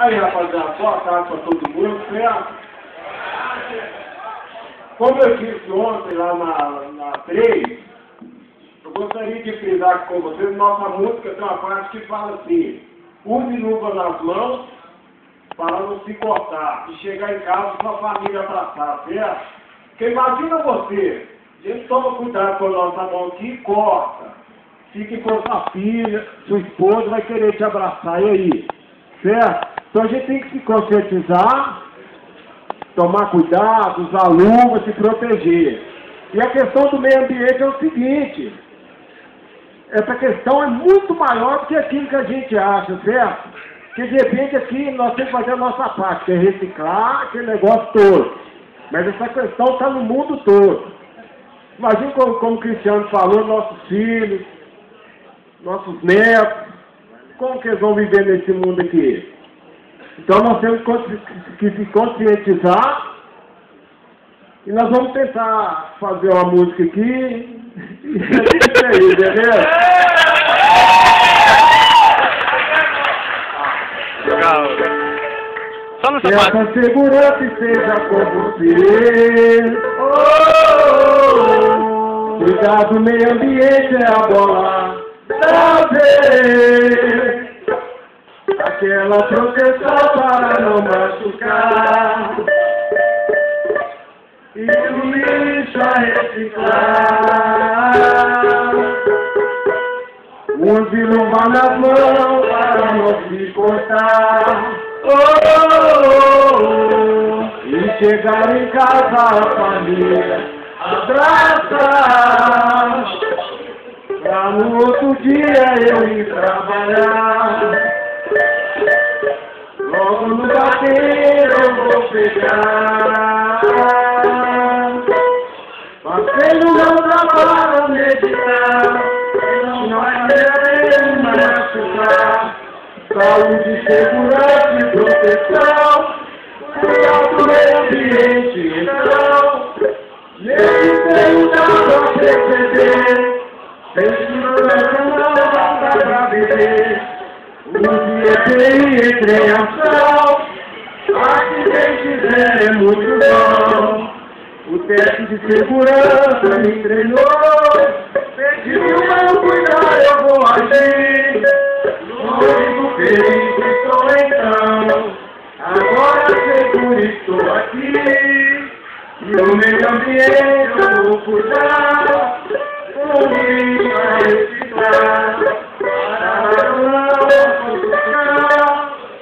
Aí, rapaziada, boa tarde para todo mundo, certo? Como eu disse ontem lá na 3, eu gostaria de frisar com vocês, nossa música tem uma parte que fala assim: use luva nas mãos para não se cortar e chegar em casa com a família abraçar, certo? Porque imagina você, a gente toma cuidado com a nossa mão aqui e corta. Fique com sua filha, sua esposa vai querer te abraçar, e aí? Certo? Então a gente tem que se conscientizar, tomar cuidado, usar luva, se proteger. E a questão do meio ambiente é o seguinte: essa questão é muito maior do que aquilo que a gente acha, certo? Porque de repente aqui nós temos que fazer a nossa parte, que é reciclar aquele negócio todo. Mas essa questão está no mundo todo. Imagina como o Cristiano falou, nossos filhos, nossos netos, como que eles vão viver nesse mundo aqui? Então nós temos que se conscientizar e nós vamos tentar fazer uma música aqui e é isso aí, beleza? Só no Que essa segurança esteja com você. Cuidado do meio ambiente é a bola da vez. Aquela proteção para não machucar. E o lixo a reciclar. Use luva nas mãos para não se cortar. E chegar em casa a família abraçar. Pra no outro dia eu ir trabalhar. Logo no bater eu vou pegar. Passei no meu trabalho a meditar. Não vai me machucar. Saúde, segurança e proteção. Cuidado do meio ambiente, então. Nesse tempo dá pra perceber. Segurança não dá pra viver. O dia entre em ação. Acidente é muito bom. O teste de segurança me treinou. Pediu meu cuidado, eu vou agir. No único perigo estou então. Agora seguro estou aqui. E o meio ambiente eu vou cuidar. O lixo a reciclar.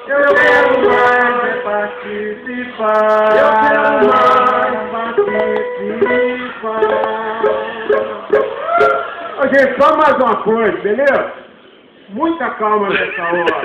Eu quero mais participar. Eu quero mais participar. Ô, gente, só mais uma coisa, beleza? Muita calma nessa hora.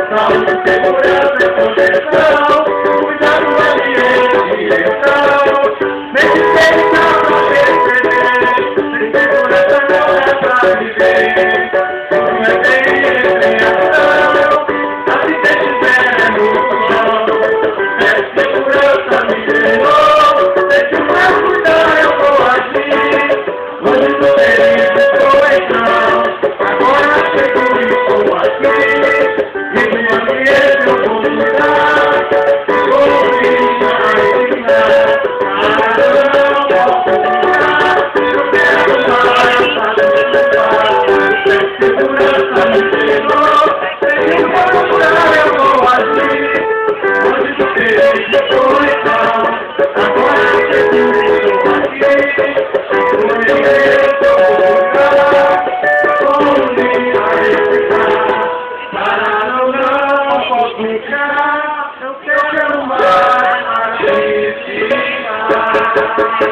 Saúde, segurança e proteção. Cuidado do ambiente, então. Medicina pra perceber. Sem segurança não dá pra viver. Não é bem em ação. Acidente zero no chão. É segurança me treinou. Deixa o meu cuidar, eu vou agir. Hoje no perigo estou então. Agora seguro estou aqui. E no ambiente eu vou Bye.